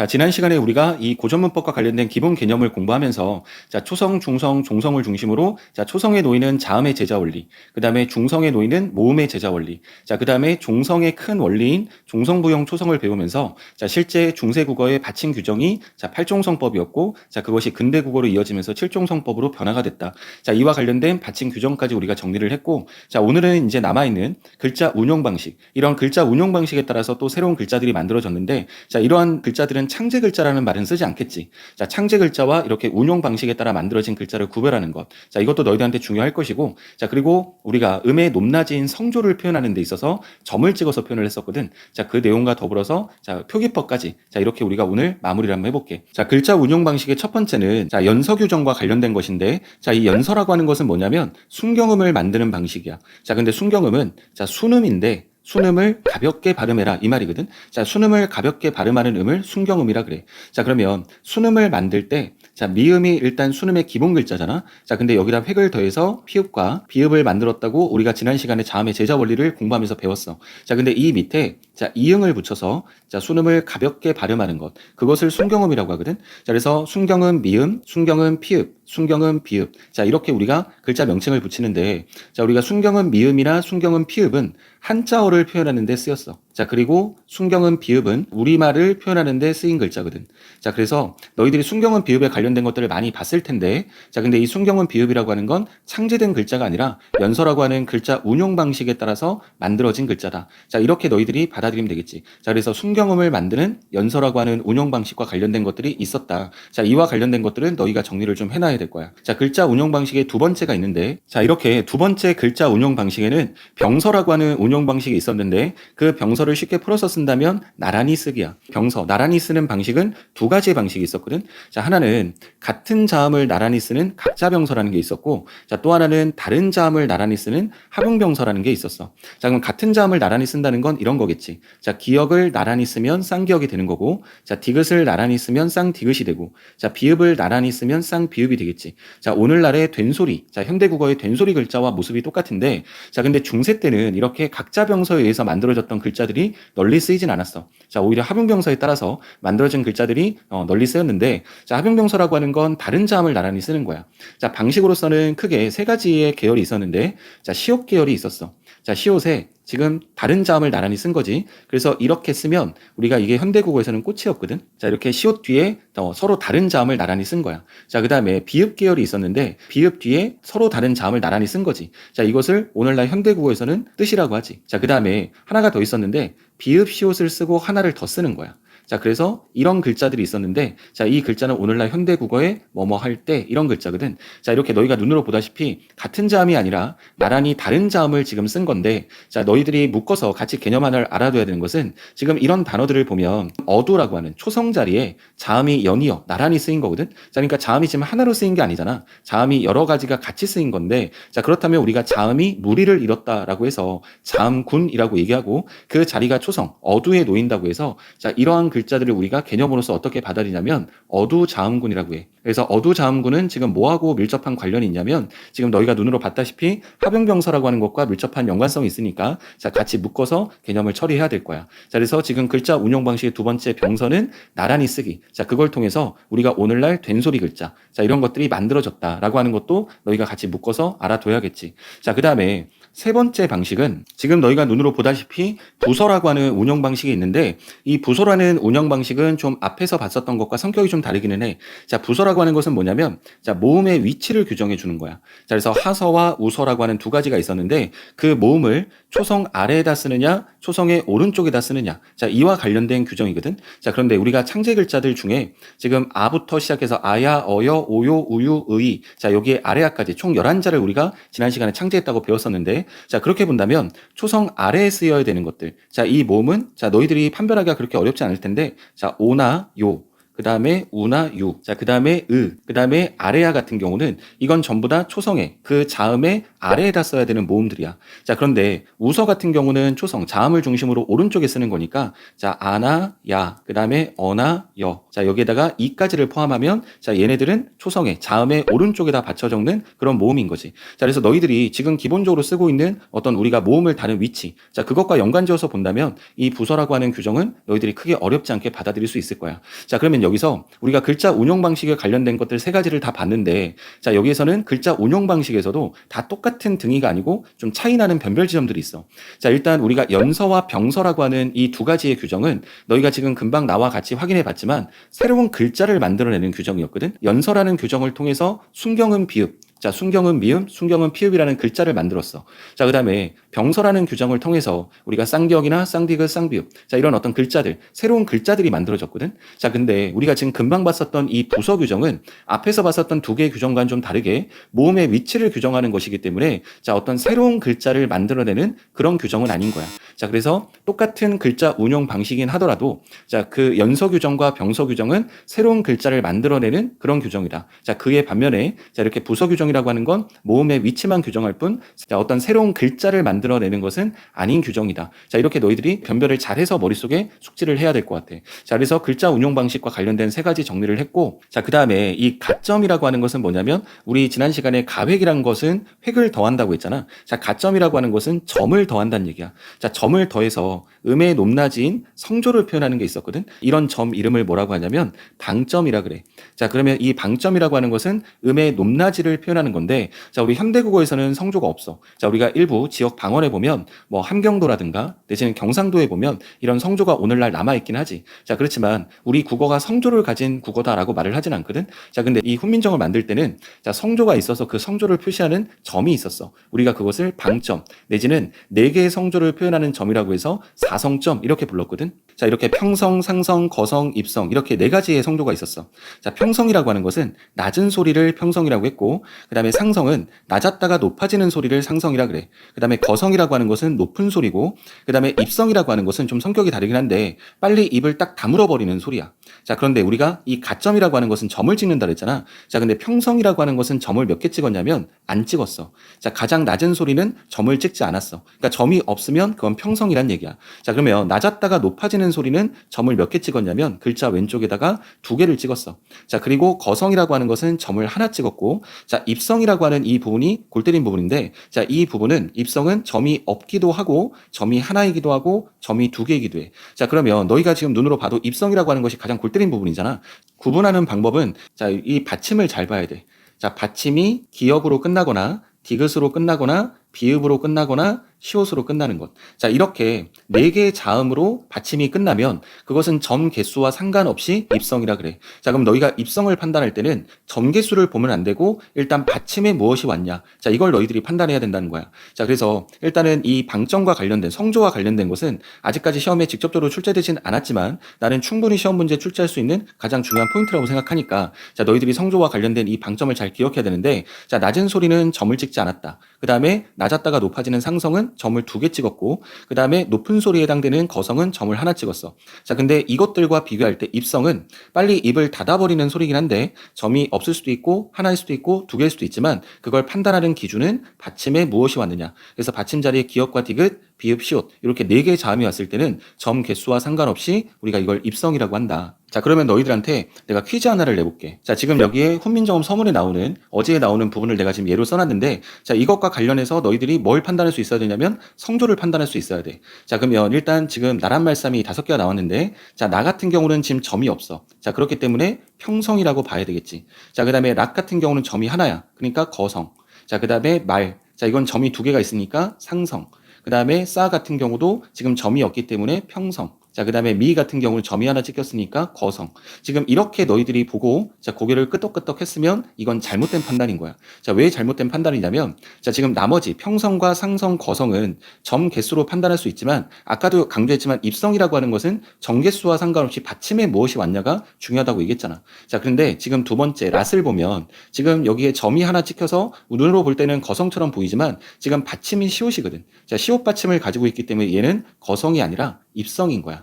자, 지난 시간에 우리가 이 고전문법과 관련된 기본 개념을 공부하면서 자, 초성, 중성, 종성을 중심으로 자, 초성에 놓이는 자음의 제자 원리, 그다음에 중성에 놓이는 모음의 제자 원리, 자, 그다음에 종성의 큰 원리인 종성부형 초성을 배우면서 자, 실제 중세 국어의 받침 규정이 자, 팔종성법이었고 자, 그것이 근대 국어로 이어지면서 칠종성법으로 변화가 됐다. 자, 이와 관련된 받침 규정까지 우리가 정리를 했고 자, 오늘은 이제 남아 있는 글자 운용 방식, 이런 글자 운용 방식에 따라서 또 새로운 글자들이 만들어졌는데 자, 이러한 글자들은 창제 글자라는 말은 쓰지 않겠지. 자, 창제 글자와 이렇게 운용 방식에 따라 만들어진 글자를 구별하는 것. 자, 이것도 너희들한테 중요할 것이고, 자, 그리고 우리가 음의 높낮이인 성조를 표현하는 데 있어서 점을 찍어서 표현을 했었거든. 자, 그 내용과 더불어서 자, 표기법까지. 자, 이렇게 우리가 오늘 마무리를 한번 해볼게. 자, 글자 운용 방식의 첫 번째는 자, 연서 규정과 관련된 것인데, 자, 이 연서라고 하는 것은 뭐냐면 순경음을 만드는 방식이야. 자, 근데 순경음은 자, 순음인데 순음을 가볍게 발음해라 이 말이거든. 자, 순음을 가볍게 발음하는 음을 순경음이라 그래. 자, 그러면 순음을 만들 때 자, 미음이 일단 순음의 기본 글자잖아. 자, 근데 여기다 획을 더해서 피읍과 비읍을 만들었다고 우리가 지난 시간에 자음의 제자 원리를 공부하면서 배웠어. 자, 근데 이 밑에 자, 이응을 붙여서 자, 순음을 가볍게 발음하는 것. 그것을 순경음이라고 하거든. 자, 그래서 순경음 미음, 순경음 피읍, 순경음 비읍. 자, 이렇게 우리가 글자 명칭을 붙이는데 자, 우리가 순경음 미음이나 순경음 피읍은 한자어를 표현하는 데 쓰였어. 자, 그리고 순경음 비읍은 우리말을 표현하는 데 쓰인 글자거든. 자, 그래서 너희들이 순경음 비읍에 관련된 것들을 많이 봤을 텐데 자, 근데 이 순경음 비읍이라고 하는 건 창제된 글자가 아니라 연서라고 하는 글자 운용 방식에 따라서 만들어진 글자다. 자, 이렇게 너희들이 받아들이면 되겠지. 자, 그래서 순경음을 만드는 연서라고 하는 운용 방식과 관련된 것들이 있었다. 자, 이와 관련된 것들은 너희가 정리를 좀 해놔야 될 거야. 자, 글자 운용 방식의 두 번째가 있는데 자, 이렇게 두 번째 글자 운용 방식에는 병서라고 하는 운용 방식이 있었는데 그 병서를 쉽게 풀어서 쓴다면 나란히 쓰기야. 병서, 나란히 쓰는 방식은 두 가지의 방식이 있었거든. 자, 하나는 같은 자음을 나란히 쓰는 각자병서라는 게 있었고 자, 또 하나는 다른 자음을 나란히 쓰는 합용병서라는 게 있었어. 자, 그럼 같은 자음을 나란히 쓴다는 건 이런 거겠지. 자, 기역을 나란히 쓰면 쌍기역이 되는 거고 자, 디귿을 나란히 쓰면 쌍디귿이 되고 자, 비읍을 나란히 쓰면 쌍비읍이 되겠지. 자, 오늘날의 된소리, 자, 현대국어의 된소리 글자와 모습이 똑같은데 자, 근데 중세 때는 이렇게 각자병서에 의해서 만들어졌던 글자들이 널리 쓰이진 않았어. 자, 오히려 합용병서에 따라서 만들어진 글자들이 널리 쓰였는데 자, 합용병서라고 하는 건 다른 자음을 나란히 쓰는 거야. 자, 방식으로서는 크게 세 가지의 계열이 있었는데 자, 시옷 계열이 있었어. 자, 시옷에 지금 다른 자음을 나란히 쓴 거지. 그래서 이렇게 쓰면 우리가 이게 현대국어에서는 꽃이었거든. 자, 이렇게 시옷 뒤에 서로 다른 자음을 나란히 쓴 거야. 자, 그 다음에 비읍 계열이 있었는데 비읍 뒤에 서로 다른 자음을 나란히 쓴 거지. 자, 이것을 오늘날 현대국어에서는 뜻이라고 하지. 자, 그 다음에 하나가 더 있었는데 비읍 시옷을 쓰고 하나를 더 쓰는 거야. 자, 그래서 이런 글자들이 있었는데 자, 이 글자는 오늘날 현대국어에 뭐뭐 할 때 이런 글자거든. 자, 이렇게 너희가 눈으로 보다시피 같은 자음이 아니라 나란히 다른 자음을 지금 쓴 건데 자, 너희들이 묶어서 같이 개념 하나를 알아둬야 되는 것은 지금 이런 단어들을 보면 어두라고 하는 초성 자리에 자음이 연이어 나란히 쓰인 거거든. 자, 그러니까 자음이 지금 하나로 쓰인 게 아니잖아. 자음이 여러 가지가 같이 쓰인 건데 자, 그렇다면 우리가 자음이 무리를 이뤘다라고 해서 자음군이라고 얘기하고 그 자리가 초성 어두에 놓인다고 해서 자, 이러한 글자들을 우리가 개념으로서 어떻게 받아들이냐면 어두자음군이라고 해. 그래서 어두자음군은 지금 뭐하고 밀접한 관련이 있냐면 지금 너희가 눈으로 봤다시피 합용병서라고 하는 것과 밀접한 연관성이 있으니까 자, 같이 묶어서 개념을 처리해야 될 거야. 자, 그래서 지금 글자 운용 방식의 두 번째 병서는 나란히 쓰기. 자, 그걸 통해서 우리가 오늘날 된소리 글자 자, 이런 것들이 만들어졌다라고 하는 것도 너희가 같이 묶어서 알아둬야겠지. 자, 그 다음에 세 번째 방식은 지금 너희가 눈으로 보다시피 부서라고 하는 운영 방식이 있는데 이 부서라는 운영 방식은 좀 앞에서 봤었던 것과 성격이 좀 다르기는 해. 자, 부서라고 하는 것은 뭐냐면 자, 모음의 위치를 규정해 주는 거야. 자, 그래서 하서와 우서라고 하는 두 가지가 있었는데 그 모음을 초성 아래에다 쓰느냐 초성의 오른쪽에다 쓰느냐 자, 이와 관련된 규정이거든. 자, 그런데 우리가 창제 글자들 중에 지금 아부터 시작해서 아야, 어여, 오요, 우유, 의 자, 여기에 아래아까지 총 11자를 우리가 지난 시간에 창제했다고 배웠었는데 자, 그렇게 본다면 초성 아래에 쓰여야 되는 것들 자, 이 모음은 자, 너희들이 판별하기가 그렇게 어렵지 않을 텐데 자, 오나 요 그 다음에 우나 유, 자, 그 다음에 그 다음에 아래야 같은 경우는 이건 전부 다 초성에 그 자음의 아래에다 써야 되는 모음들이야. 자, 그런데 우서 같은 경우는 초성, 자음을 중심으로 오른쪽에 쓰는 거니까 자, 아나, 야, 그 다음에 어나, 여. 자, 여기에다가 이까지를 포함하면 자, 얘네들은 초성에 자음의 오른쪽에다 받쳐 적는 그런 모음인 거지. 자, 그래서 너희들이 지금 기본적으로 쓰고 있는 어떤 우리가 모음을 다는 위치, 자, 그것과 연관지어서 본다면 이 부서라고 하는 규정은 너희들이 크게 어렵지 않게 받아들일 수 있을 거야. 자, 그러면 여기서 우리가 글자 운용 방식에 관련된 것들 세 가지를 다 봤는데 자, 여기에서는 글자 운용 방식에서도 다 똑같은 등이가 아니고 좀 차이 나는 변별 지점들이 있어. 자, 일단 우리가 연서와 병서라고 하는 이 두 가지의 규정은 너희가 지금 금방 나와 같이 확인해 봤지만 새로운 글자를 만들어내는 규정이었거든. 연서라는 규정을 통해서 순경음 비읍, 자, 순경은 미음, 순경은 피읍이라는 글자를 만들었어. 자, 그 다음에 병서라는 규정을 통해서 우리가 쌍기역이나 쌍디귿, 쌍비읍, 자, 이런 어떤 글자들, 새로운 글자들이 만들어졌거든. 자, 근데 우리가 지금 금방 봤었던 이 부서 규정은 앞에서 봤었던 두 개의 규정과는 좀 다르게 모음의 위치를 규정하는 것이기 때문에 자, 어떤 새로운 글자를 만들어내는 그런 규정은 아닌 거야. 자, 그래서 똑같은 글자 운용 방식이긴 하더라도 자, 그 연서 규정과 병서 규정은 새로운 글자를 만들어내는 그런 규정이다. 자, 그에 반면에 자, 이렇게 부서 규정이라고 하는 건 모음의 위치만 규정할 뿐 자, 어떤 새로운 글자를 만들어내는 것은 아닌 규정이다. 자, 이렇게 너희들이 변별을 잘해서 머릿속에 숙지를 해야 될 것 같아. 자, 그래서 글자 운용 방식과 관련된 세 가지 정리를 했고 자, 그 다음에 이 가점이라고 하는 것은 뭐냐면 우리 지난 시간에 가획이란 것은 획을 더한다고 했잖아. 자, 가점이라고 하는 것은 점을 더한다는 얘기야. 자, 점을 더해서 음의 높낮이인 성조를 표현하는 게 있었거든. 이런 점 이름을 뭐라고 하냐면 방점이라 그래. 자, 그러면 이 방점이라고 하는 것은 음의 높낮이를 표현하는 건데 자, 우리 현대국어에서는 성조가 없어. 자, 우리가 일부 지역 방언에 보면 뭐 함경도라든가 내지는 경상도에 보면 이런 성조가 오늘날 남아있긴 하지. 자, 그렇지만 우리 국어가 성조를 가진 국어다라고 말을 하진 않거든. 자, 근데 이 훈민정을 만들 때는 자, 성조가 있어서 그 성조를 표시하는 점이 있었어. 우리가 그것을 방점 내지는 네 개의 성조를 표현하는 점이라고 해서 사성점 이렇게 불렀거든. 자, 이렇게 평성, 상성, 거성, 입성 이렇게 네 가지의 성조가 있었어. 자, 평성이라고 하는 것은 낮은 소리를 평성이라고 했고 그 다음에 상성은 낮았다가 높아지는 소리를 상성이라 그래. 그 다음에 거성이라고 하는 것은 높은 소리고 그 다음에 입성이라고 하는 것은 좀 성격이 다르긴 한데 빨리 입을 딱 다물어 버리는 소리야. 자, 그런데 우리가 이 가점이라고 하는 것은 점을 찍는다 그랬잖아. 자, 근데 평성이라고 하는 것은 점을 몇 개 찍었냐면 안 찍었어. 자, 가장 낮은 소리는 점을 찍지 않았어. 그러니까 점이 없으면 그건 평성이란 얘기야. 자, 그러면 낮았다가 높아지는 소리는 점을 몇 개 찍었냐면 글자 왼쪽에다가 두 개를 찍었어. 자, 그리고 거성이라고 하는 것은 점을 하나 찍었고 자, 입성이라고 하는 이 부분이 골 때린 부분인데 자, 이 부분은 입성은 점이 없기도 하고 점이 하나이기도 하고 점이 두 개이기도 해. 자, 그러면 너희가 지금 눈으로 봐도 입성이라고 하는 것이 가장 골 때린 부분이잖아. 구분하는 방법은 자, 이 받침을 잘 봐야 돼. 자, 받침이 기역으로 끝나거나 디귿으로 끝나거나 비읍으로 끝나거나 시옷으로 끝나는 것. 자, 이렇게 네 개의 자음으로 받침이 끝나면 그것은 점 개수와 상관없이 입성이라 그래. 자, 그럼 너희가 입성을 판단할 때는 점 개수를 보면 안 되고 일단 받침에 무엇이 왔냐. 자, 이걸 너희들이 판단해야 된다는 거야. 자, 그래서 일단은 이 방점과 관련된 성조와 관련된 것은 아직까지 시험에 직접적으로 출제되진 않았지만 나는 충분히 시험 문제에 출제할 수 있는 가장 중요한 포인트라고 생각하니까 자, 너희들이 성조와 관련된 이 방점을 잘 기억해야 되는데 자, 낮은 소리는 점을 찍지 않았다. 그 다음에 낮았다가 높아지는 상성은 점을 두 개 찍었고 그 다음에 높은 소리에 해당되는 거성은 점을 하나 찍었어. 자, 근데 이것들과 비교할 때 입성은 빨리 입을 닫아버리는 소리긴 한데 점이 없을 수도 있고 하나일 수도 있고 두 개일 수도 있지만 그걸 판단하는 기준은 받침에 무엇이 왔느냐. 그래서 받침 자리에 기역과 디귿, 비읍, 시옷 이렇게 네 개의 자음이 왔을 때는 점 개수와 상관없이 우리가 이걸 입성이라고 한다. 자, 그러면 너희들한테 내가 퀴즈 하나를 내볼게. 자, 지금 여기에 훈민정음 서문에 나오는 어제에 나오는 부분을 내가 지금 예로 써놨는데 자, 이것과 관련해서 너희들이 뭘 판단할 수 있어야 되냐면 성조를 판단할 수 있어야 돼. 자, 그러면 일단 지금 나란 말씀이 5개가 나왔는데 자, 나 같은 경우는 지금 점이 없어. 자, 그렇기 때문에 평성이라고 봐야 되겠지. 자, 그 다음에 락 같은 경우는 점이 하나야. 그러니까 거성. 자, 그 다음에 말. 자, 이건 점이 두 개가 있으니까 상성. 그 다음에 싸 같은 경우도 지금 점이 없기 때문에 평성. 자, 그 다음에 미 같은 경우는 점이 하나 찍혔으니까 거성. 지금 이렇게 너희들이 보고 자, 고개를 끄덕끄덕 했으면 이건 잘못된 판단인 거야. 자, 왜 잘못된 판단이냐면 자, 지금 나머지 평성과 상성, 거성은 점 개수로 판단할 수 있지만 아까도 강조했지만 입성이라고 하는 것은 점 개수와 상관없이 받침에 무엇이 왔냐가 중요하다고 얘기했잖아. 자, 그런데 지금 두 번째 랏을 보면 지금 여기에 점이 하나 찍혀서 눈으로 볼 때는 거성처럼 보이지만 지금 받침이 시옷이거든. 자, 시옷 받침을 가지고 있기 때문에 얘는 거성이 아니라 입성인 거야.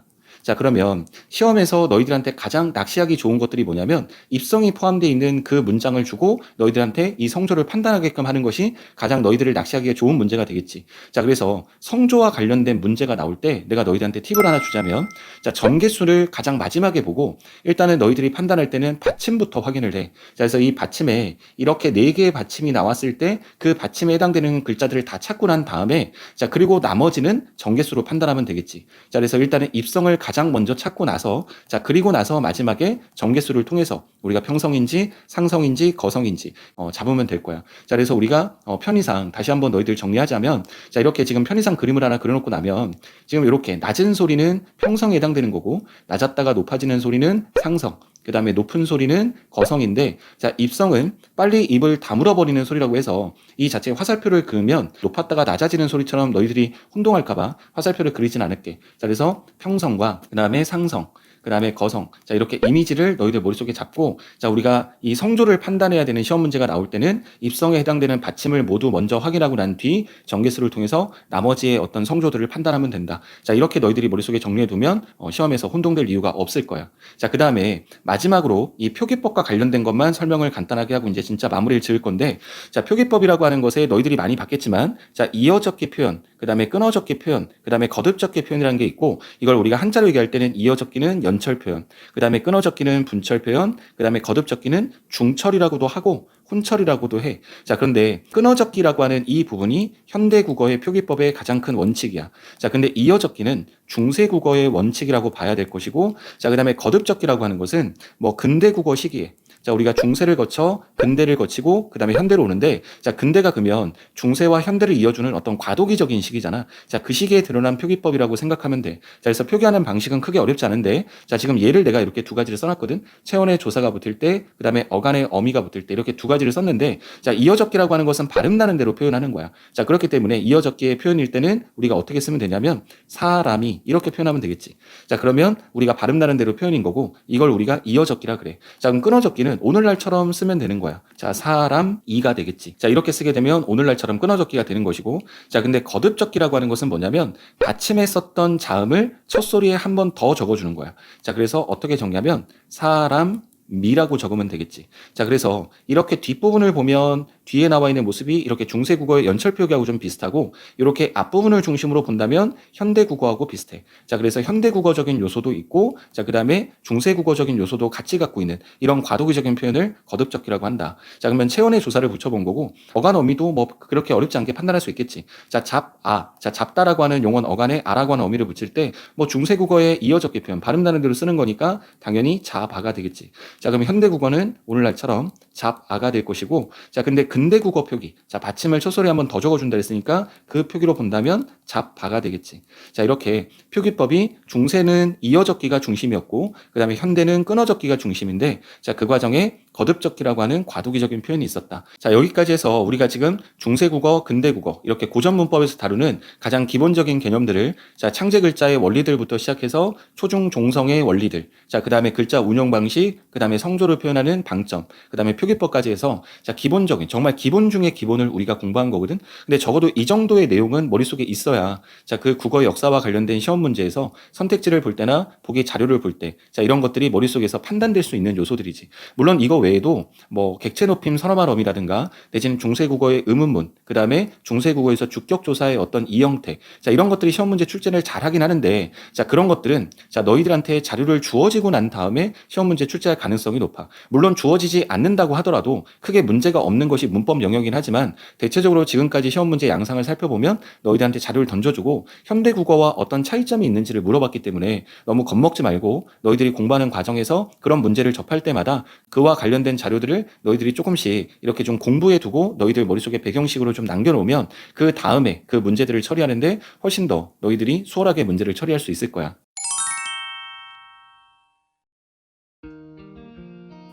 자, 그러면 시험에서 너희들한테 가장 낚시하기 좋은 것들이 뭐냐면 입성이 포함되어 있는 그 문장을 주고 너희들한테 이 성조를 판단하게끔 하는 것이 가장 너희들을 낚시하기에 좋은 문제가 되겠지. 자, 그래서 성조와 관련된 문제가 나올 때 내가 너희들한테 팁을 하나 주자면, 자, 전개수를 가장 마지막에 보고 일단은 너희들이 판단할 때는 받침부터 확인을 해. 자, 그래서 이 받침에 이렇게 4개의 받침이 나왔을 때 그 받침에 해당되는 글자들을 다 찾고 난 다음에, 자, 그리고 나머지는 전개수로 판단하면 되겠지. 자, 그래서 일단은 입성을 가장 먼저 찾고 나서, 자, 그리고 나서 마지막에 전개수를 통해서 우리가 평성인지 상성인지 거성인지 잡으면 될 거야. 자, 그래서 우리가 편의상 다시 한번 너희들 정리하자면, 자, 이렇게 지금 편의상 그림을 하나 그려놓고 나면 지금 이렇게 낮은 소리는 평성에 해당되는 거고, 낮았다가 높아지는 소리는 상성, 그 다음에 높은 소리는 거성인데, 자, 입성은 빨리 입을 다물어 버리는 소리라고 해서 이 자체의 화살표를 그으면 높았다가 낮아지는 소리처럼 너희들이 혼동할까봐 화살표를 그리진 않을게. 자, 그래서 평성과 그 다음에 상성, 그 다음에 거성, 자, 이렇게 이미지를 너희들 머릿속에 잡고, 자, 우리가 이 성조를 판단해야 되는 시험 문제가 나올 때는 입성에 해당되는 받침을 모두 먼저 확인하고 난 뒤 전개수를 통해서 나머지의 어떤 성조들을 판단하면 된다. 자, 이렇게 너희들이 머릿속에 정리해두면 시험에서 혼동될 이유가 없을 거야. 자, 그 다음에 마지막으로 이 표기법과 관련된 것만 설명을 간단하게 하고 이제 진짜 마무리를 지을 건데, 자, 표기법이라고 하는 것에 너희들이 많이 봤겠지만, 자, 이어적기 표현, 그 다음에 끊어적기 표현, 그 다음에 거듭적기 표현이라는 게 있고, 이걸 우리가 한자로 얘기할 때는 이어적기는 연철 표현, 그 다음에 끊어적기는 분철 표현, 그 다음에 거듭적기는 중철이라고도 하고 혼철이라고도 해. 자, 그런데 끊어적기라고 하는 이 부분이 현대국어의 표기법의 가장 큰 원칙이야. 자, 근데 이어적기는 중세국어의 원칙이라고 봐야 될 것이고, 자, 그 다음에 거듭적기라고 하는 것은 뭐 근대국어 시기에, 자, 우리가 중세를 거쳐 근대를 거치고 그 다음에 현대로 오는데, 자, 근대가 그러면 중세와 현대를 이어주는 어떤 과도기적인 시기잖아. 자, 그 시기에 드러난 표기법이라고 생각하면 돼. 자, 그래서 표기하는 방식은 크게 어렵지 않은데, 자, 지금 예를 내가 이렇게 두 가지를 써놨거든. 체온의 조사가 붙을 때, 그 다음에 어간의 어미가 붙을 때 이렇게 두 가지를 썼는데, 자, 이어적기라고 하는 것은 발음 나는 대로 표현하는 거야. 자, 그렇기 때문에 이어적기의 표현일 때는 우리가 어떻게 쓰면 되냐면 사람이 이렇게 표현하면 되겠지. 자, 그러면 우리가 발음 나는 대로 표현인 거고, 이걸 우리가 이어적기라 그래. 자, 그럼 끊어적기는 오늘날처럼 쓰면 되는 거야. 자, 사람이가 되겠지. 자, 이렇게 쓰게 되면 오늘날처럼 끊어적기가 되는 것이고, 자, 근데 거듭적기라고 하는 것은 뭐냐면 받침에 썼던 자음을 첫 소리에 한 번 더 적어주는 거야. 자, 그래서 어떻게 적냐면 사람이라고 적으면 되겠지. 자, 그래서 이렇게 뒷부분을 보면 뒤에 나와 있는 모습이 이렇게 중세국어의 연철 표기하고 좀 비슷하고, 이렇게 앞부분을 중심으로 본다면 현대국어하고 비슷해. 자, 그래서 현대국어적인 요소도 있고, 자, 그 다음에 중세국어적인 요소도 같이 갖고 있는 이런 과도기적인 표현을 거듭적기라고 한다. 자, 그러면 체온의 조사를 붙여본 거고, 어간 어미도 뭐 그렇게 어렵지 않게 판단할 수 있겠지. 자, 자, 잡다라고 하는 용언 어간에 아라고 하는 어미를 붙일 때 뭐 중세국어의 이어적기 표현, 발음 나는 대로 쓰는 거니까 당연히 자바가 되겠지. 자, 그럼 현대국어는 오늘날처럼 잡아가 될 것이고, 자, 근데 근대국어 표기, 자, 받침을 첫 소리에 한번 더 적어준다 했으니까 그 표기로 본다면 잡바가 되겠지. 자, 이렇게 표기법이 중세는 이어적기가 중심이었고, 그 다음에 현대는 끊어적기가 중심인데, 자, 그 과정에 거듭적기라고 하는 과도기적인 표현이 있었다. 자, 여기까지 해서 우리가 지금 중세국어, 근대국어 이렇게 고전문법에서 다루는 가장 기본적인 개념들을, 자, 창제 글자의 원리들부터 시작해서 초중 종성의 원리들, 자, 그 다음에 글자 운용 방식, 그 다음에 성조를 표현하는 방점, 그 다음에 표기법까지 해서, 자, 기본적인 정말 기본 중의 기본을 우리가 공부한 거거든. 근데 적어도 이 정도의 내용은 머릿속에 있어야, 자, 그 국어 역사와 관련된 시험 문제에서 선택지를 볼 때나 보기 자료를 볼 때, 자, 이런 것들이 머릿속에서 판단될 수 있는 요소들이지. 물론 이거 외에도 뭐 객체 높임 선어말어미라든가 내지는 중세국어의 의문문, 그 다음에 중세국어에서 주격조사의 어떤 이형태, 자, 이런 것들이 시험 문제 출제를 잘 하긴 하는데, 자, 그런 것들은, 자, 너희들한테 자료를 주어지고 난 다음에 시험 문제 출제할 가능성이 높아. 물론 주어지지 않는다고 하더라도 크게 문제가 없는 것이 문법 영역이긴 하지만, 대체적으로 지금까지 시험 문제 양상을 살펴보면 너희들한테 자료를 던져주고 현대국어와 어떤 차이점이 있는지를 물어봤기 때문에 너무 겁먹지 말고 너희들이 공부하는 과정에서 그런 문제를 접할 때마다 그와 관련된 자료들을 너희들이 조금씩 이렇게 좀 공부해 두고 너희들 머릿속에 배경식으로 좀 남겨놓으면 그 다음에 그 문제들을 처리하는데 훨씬 더 너희들이 수월하게 문제를 처리할 수 있을 거야.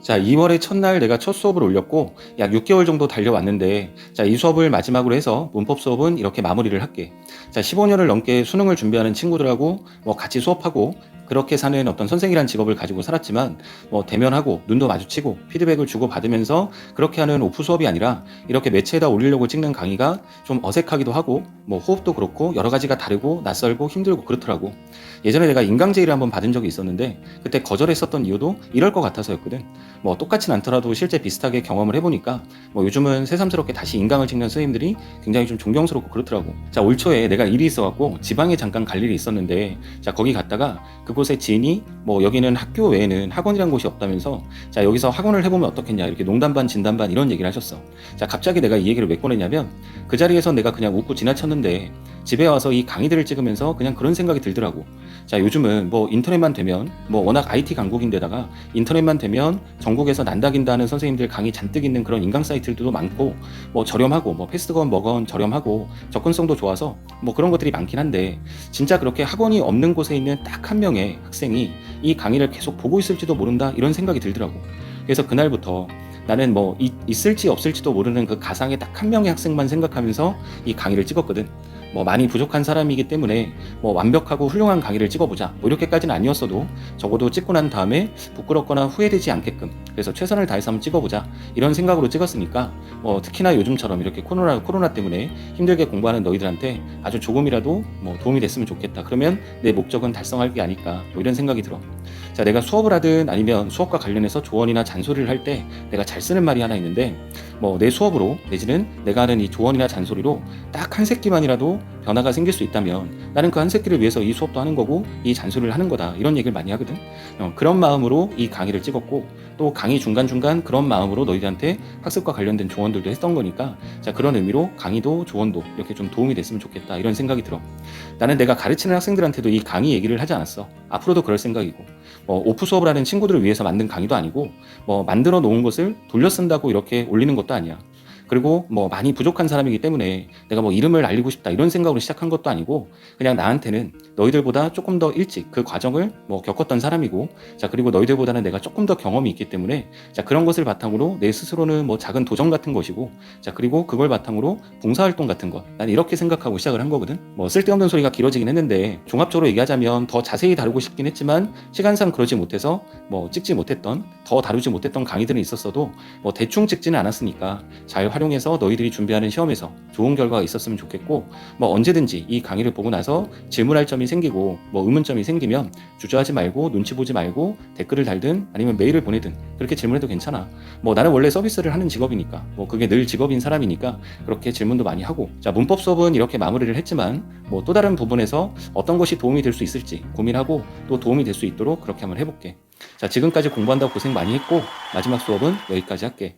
자, 2월의 첫날 내가 첫 수업을 올렸고 약 6개월 정도 달려왔는데, 자, 이 수업을 마지막으로 해서 문법 수업은 이렇게 마무리를 할게. 자, 15년을 넘게 수능을 준비하는 친구들하고 뭐 같이 수업하고 그렇게 사는 어떤 선생이란 직업을 가지고 살았지만 뭐 대면하고 눈도 마주치고 피드백을 주고 받으면서 그렇게 하는 오프 수업이 아니라 이렇게 매체에다 올리려고 찍는 강의가 좀 어색하기도 하고 뭐 호흡도 그렇고 여러 가지가 다르고 낯설고 힘들고 그렇더라고. 예전에 내가 인강제의를 한번 받은 적이 있었는데 그때 거절했었던 이유도 이럴 것 같아서였거든. 뭐 똑같진 않더라도 실제 비슷하게 경험을 해보니까 뭐 요즘은 새삼스럽게 다시 인강을 찍는 선생님들이 굉장히 좀 존경스럽고 그렇더라고. 자, 올 초에 내가 일이 있어갖고 지방에 잠깐 갈 일이 있었는데 자, 거기 갔다가 그곳의 지인이 뭐 여기는 학교 외에는 학원이란 곳이 없다면서 자, 여기서 학원을 해보면 어떻겠냐 이렇게 농담 반 진담 반 이런 얘기를 하셨어. 자, 갑자기 내가 이 얘기를 왜 꺼냈냐면 그 자리에서 내가 그냥 웃고 지나쳤는데 집에 와서 이 강의들을 찍으면서 그냥 그런 생각이 들더라고. 자, 요즘은 뭐 인터넷만 되면 뭐 워낙 IT 강국인데다가 인터넷만 되면 전국에서 난다긴다 하는 선생님들 강의 잔뜩 있는 그런 인강 사이트들도 많고 뭐 저렴하고 뭐 패스트건 뭐건 저렴하고 접근성도 좋아서 뭐 그런 것들이 많긴 한데 진짜 그렇게 학원이 없는 곳에 있는 딱 한 명의 학생이 이 강의를 계속 보고 있을지도 모른다 이런 생각이 들더라고. 그래서 그날부터 나는 뭐 있을지 없을지도 모르는 그 가상의 딱 한 명의 학생만 생각하면서 이 강의를 찍었거든. 뭐 많이 부족한 사람이기 때문에 뭐 완벽하고 훌륭한 강의를 찍어보자 뭐 이렇게까지는 아니었어도 적어도 찍고 난 다음에 부끄럽거나 후회되지 않게끔 그래서 최선을 다해서 한번 찍어보자 이런 생각으로 찍었으니까 뭐 특히나 요즘처럼 이렇게 코로나 때문에 힘들게 공부하는 너희들한테 아주 조금이라도 뭐 도움이 됐으면 좋겠다. 그러면 내 목적은 달성할 게 아닐까 뭐 이런 생각이 들어. 자, 내가 수업을 하든 아니면 수업과 관련해서 조언이나 잔소리를 할 때 내가 잘 쓰는 말이 하나 있는데 뭐 내 수업으로 내지는 내가 하는 이 조언이나 잔소리로 딱 한 새끼만이라도 변화가 생길 수 있다면 나는 그 한 새끼를 위해서 이 수업도 하는 거고 이 잔소리를 하는 거다 이런 얘기를 많이 하거든. 그런 마음으로 이 강의를 찍었고 또 강의 중간중간 그런 마음으로 너희들한테 학습과 관련된 조언들도 했던 거니까 자, 그런 의미로 강의도 조언도 이렇게 좀 도움이 됐으면 좋겠다 이런 생각이 들어. 나는 내가 가르치는 학생들한테도 이 강의 얘기를 하지 않았어. 앞으로도 그럴 생각이고 뭐 오프 수업을 하는 친구들을 위해서 만든 강의도 아니고 뭐 만들어 놓은 것을 돌려 쓴다고 이렇게 올리는 것도 아니야. 그리고 뭐 많이 부족한 사람이기 때문에 내가 뭐 이름을 알리고 싶다 이런 생각으로 시작한 것도 아니고 그냥 나한테는 너희들보다 조금 더 일찍 그 과정을 뭐 겪었던 사람이고 자, 그리고 너희들보다는 내가 조금 더 경험이 있기 때문에 자, 그런 것을 바탕으로 내 스스로는 뭐 작은 도전 같은 것이고 자, 그리고 그걸 바탕으로 봉사활동 같은 것 난 이렇게 생각하고 시작을 한 거거든. 뭐 쓸데없는 소리가 길어지긴 했는데 종합적으로 얘기하자면 더 자세히 다루고 싶긴 했지만 시간상 그러지 못해서 뭐 찍지 못했던 더 다루지 못했던 강의들은 있었어도 뭐 대충 찍지는 않았으니까 잘 활용해서 너희들이 준비하는 시험에서 좋은 결과가 있었으면 좋겠고 뭐 언제든지 이 강의를 보고 나서 질문할 점이 생기고 뭐 의문점이 생기면 주저하지 말고 눈치 보지 말고 댓글을 달든 아니면 메일을 보내든 그렇게 질문해도 괜찮아. 뭐 나는 원래 서비스를 하는 직업이니까 뭐 그게 늘 직업인 사람이니까 그렇게 질문도 많이 하고 자, 문법 수업은 이렇게 마무리를 했지만 뭐 또 다른 부분에서 어떤 것이 도움이 될 수 있을지 고민하고 또 도움이 될 수 있도록 그렇게 한번 해볼게. 자, 지금까지 공부한다고 고생 많이 했고 마지막 수업은 여기까지 할게.